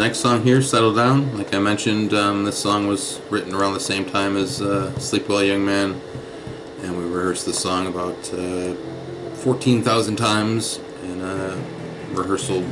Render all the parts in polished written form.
next song here, Settle Down. Like I mentioned, this song was written around the same time as Sleep Well Young Man, and we rehearsed the song about 14,000 times in a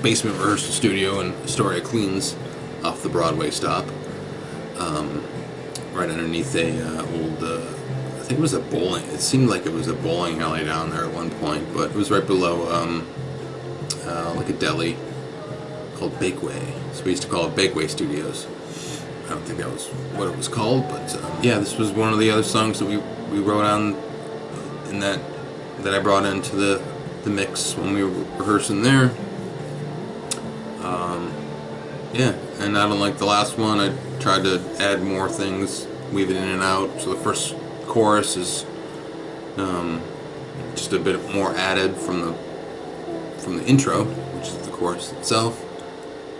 basement rehearsal studio in Astoria, Queens, off the Broadway stop, right underneath a old, I think it was a bowling, it seemed like it was a bowling alley down there at one point, but it was right below like a deli called Bakeway. So we used to call it Bakeway Studios. I don't think that was what it was called, but yeah, this was one of the other songs that we wrote on in that I brought into the mix when we were rehearsing there. Yeah, and I don't like the last one. I tried to add more things, weave it in and out. So the first chorus is just a bit more added from the intro, which is the chorus itself,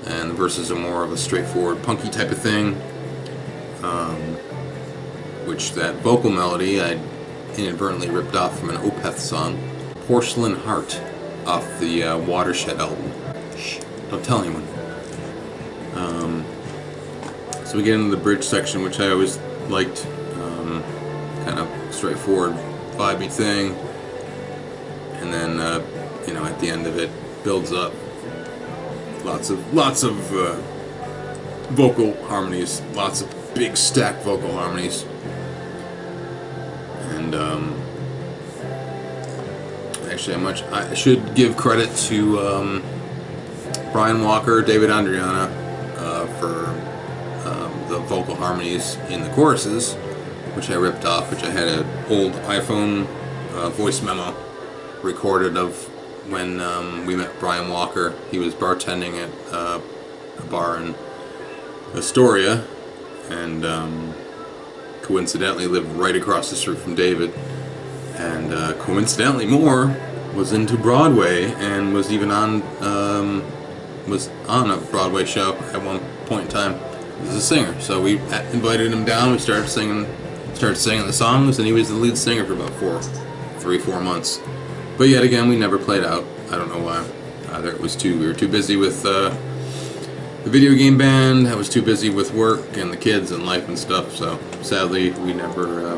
and the verses are more of a straightforward punky type of thing. Which that vocal melody I inadvertently ripped off from an Opeth song, Porcelain Heart, off the Watershed album. Shh, don't tell anyone. So we get into the bridge section, which I always liked, kind of straightforward, vibey thing, and then at the end of it, builds up. Lots of vocal harmonies, lots of big stack vocal harmonies, and actually, I should give credit to Brian Walker, David Andriana, for the vocal harmonies in the choruses, which I ripped off, which I had an old iPhone voice memo recorded of when we met Brian Walker. He was bartending at a bar in Astoria, and coincidentally lived right across the street from David, and coincidentally more, was into Broadway and was even on a Broadway show at one point in time as a singer. So we invited him down. We started singing the songs, and he was the lead singer for about 4 months. But yet again, we never played out. I don't know why. Either we were too busy with the video game band. I was too busy with work and the kids and life and stuff. So sadly, we never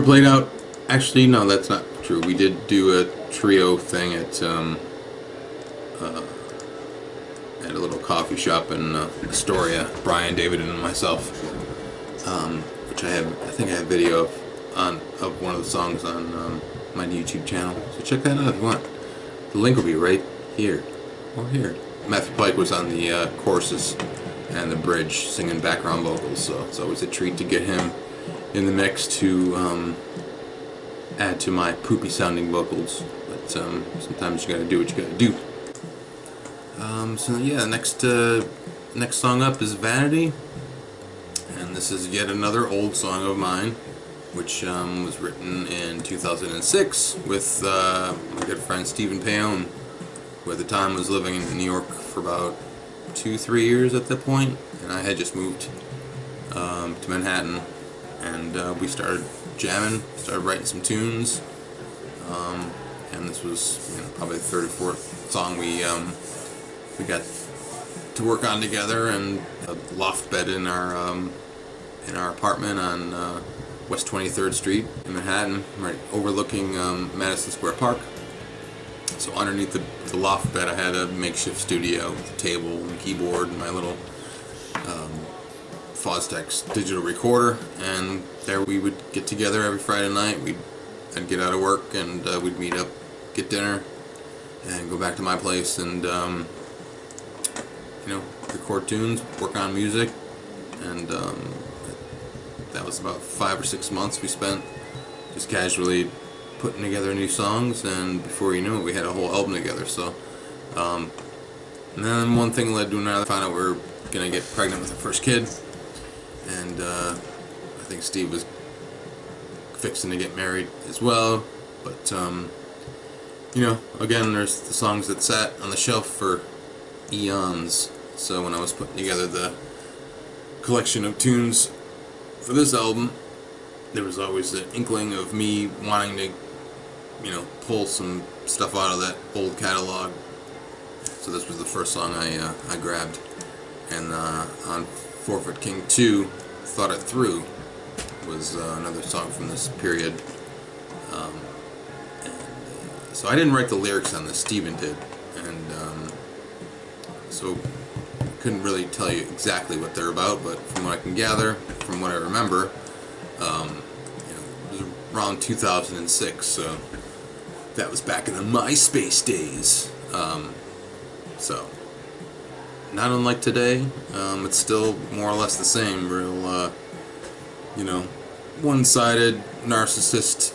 played out. Actually, no, that's not true. We did do a trio thing at a little coffee shop in Astoria. Brian, David, and myself, which I think I have video of one of the songs on my YouTube channel. So check that out if you want. The link will be right here or here. Matthew Pike was on the choruses and the bridge, singing background vocals. So it's always a treat to get him in the mix to add to my poopy sounding vocals. But sometimes you gotta do what you gotta do. So yeah, next song up is Vanity, and this is yet another old song of mine, which was written in 2006 with my good friend Stephen Paone, who at the time was living in New York for about 2-3 years at that point, and I had just moved to Manhattan, and we started jamming, started writing some tunes, and this was probably the third or fourth song we got to work on together, and a loft bed in our apartment on West 23rd Street in Manhattan, right overlooking Madison Square Park. So underneath the loft bed, I had a makeshift studio with a table and keyboard and my little Fostex digital recorder, and there we would get together every Friday night. I'd get out of work, and we'd meet up, get dinner, and go back to my place and record tunes, work on music, and that was about 5 or 6 months we spent just casually putting together new songs, and before you knew it, we had a whole album together. So and then one thing led to another. I found out we were gonna get pregnant with our first kid, and I think Steve was fixing to get married as well. But again, there's the songs that sat on the shelf for eons. So when I was putting together the collection of tunes for this album, there was always the inkling of me wanting to pull some stuff out of that old catalog So this was the first song I grabbed, and on Forfeit King II, Thought It Through was another song from this period. So I didn't write the lyrics on this, Steven did, and so couldn't really tell you exactly what they're about, but from what I can gather, from what I remember, it was around 2006, so that was back in the MySpace days. So not unlike today, it's still more or less the same, real, one-sided narcissist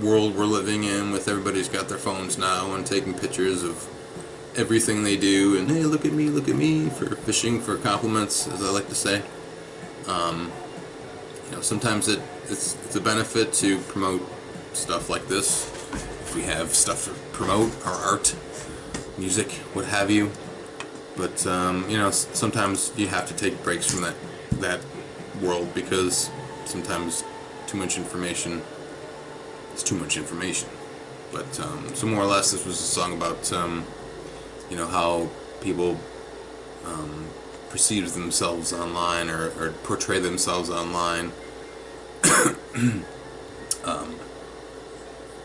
world we're living in, with everybody's got their phones now and taking pictures of everything they do, and hey, look at me, for fishing for compliments, as I like to say. Sometimes it's a benefit to promote stuff like this, if we have stuff to promote, our art, music, what have you. But sometimes you have to take breaks from that world, because sometimes too much information is too much information. But so more or less, this was a song about how people perceive themselves online, or portray themselves online,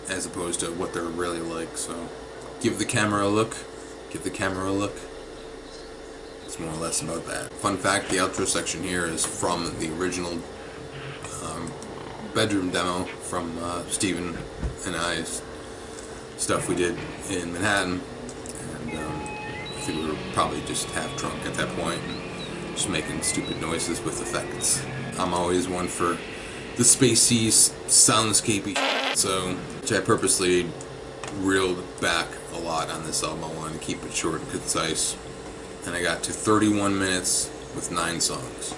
as opposed to what they're really like. So give the camera a look. It's more or less about that. Fun fact, the outro section here is from the original bedroom demo from Steven and I's stuff we did in Manhattan. And I think we were probably just half drunk at that point and just making stupid noises with effects. I'm always one for the spacey, soundscapey, so which I purposely reeled back a lot on this album. I wanted to keep it short and concise, and I got to 31 minutes with 9 songs.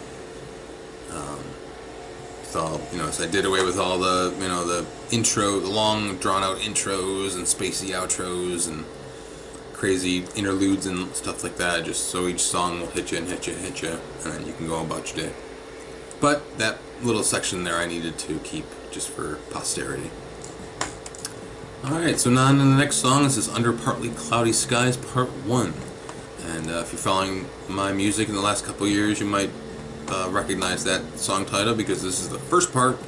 So I did away with all the the intro, the long drawn out intros and spacey outros and crazy interludes and stuff like that, just so each song will hit you, and then you can go about your day. But that little section there I needed to keep just for posterity. Alright, so now in the next song, this is Under Partly Cloudy Skies Part 1. And if you're following my music in the last couple years, you might recognize that song title, because this is the first part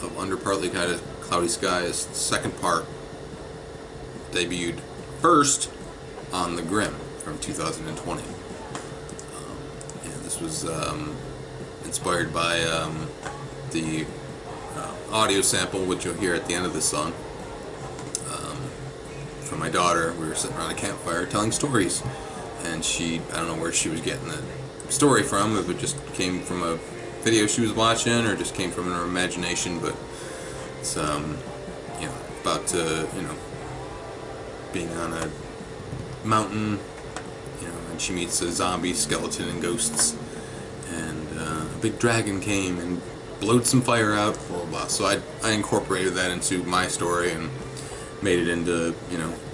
of Under Partly Cloudy Skies. Second part debuted first on The Grim from 2020. This was inspired by the audio sample, which you'll hear at the end of this song, from my daughter. We were sitting around a campfire telling stories, and I don't know where she was getting the story from, if it just came from a video she was watching or just came from her imagination, but it's about being on a mountain, and she meets a zombie, skeleton, and ghosts, and a big dragon came and blowed some fire out, blah blah blah. So I incorporated that into my story and made it into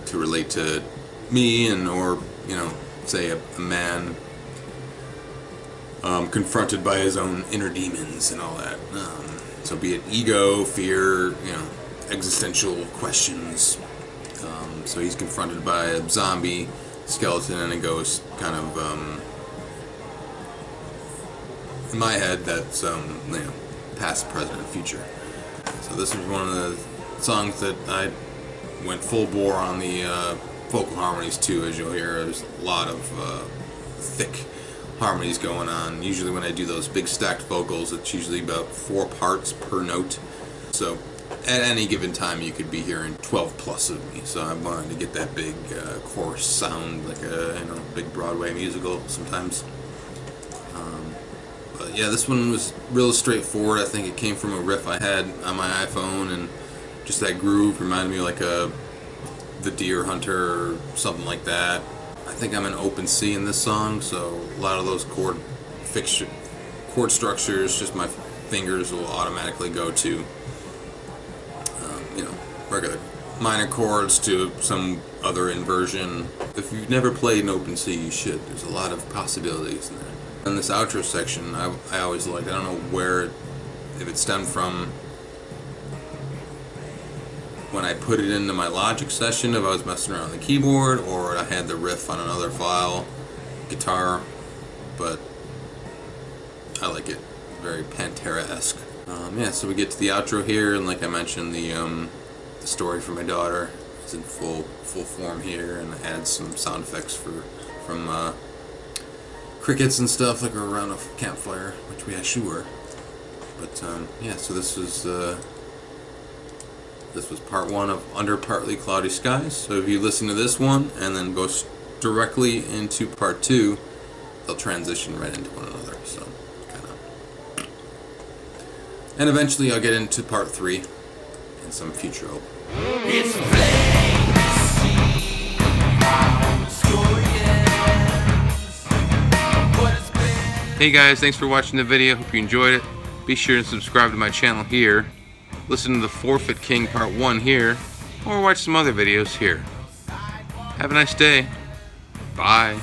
to relate to me, and or say a man confronted by his own inner demons and all that. So be it ego, fear, existential questions. So he's confronted by a zombie, skeleton, and a ghost, kind of, in my head, that's, past, present, and future. So this is one of the songs that I went full bore on the vocal harmonies too, as you'll hear. There's a lot of thick harmonies going on. Usually when I do those big stacked vocals, it's usually about 4 parts per note. So at any given time you could be hearing 12 plus of me. So I wanted to get that big chorus sound, like a big Broadway musical sometimes. But yeah, this one was real straightforward. I think it came from a riff I had on my iPhone, and just that groove reminded me like The Deer Hunter or something like that. I think I'm in open C in this song, so a lot of those chord structures, just my fingers will automatically go to, regular minor chords to some other inversion. If you've never played in open C, you should. There's a lot of possibilities in there. In this outro section, I always liked, I don't know if it stemmed from when I put it into my Logic session, if I was messing around on the keyboard, or I had the riff on another file, guitar, but I like it very Pantera-esque. Yeah, so we get to the outro here, and like I mentioned, the story for my daughter is in full form here, and I add some sound effects from crickets and stuff, like around a campfire, which we actually were. But yeah, so this was part one of Under Partly Cloudy Skies. So if you listen to this one and then go directly into part two, they'll transition right into one another. So kind of. And eventually I'll get into part three in some future hope. It's plain to see how the story ends. Hey guys, thanks for watching the video. Hope you enjoyed it. Be sure to subscribe to my channel here. Listen to the Forfeit King Part 1 here, or watch some other videos here. Have a nice day. Bye.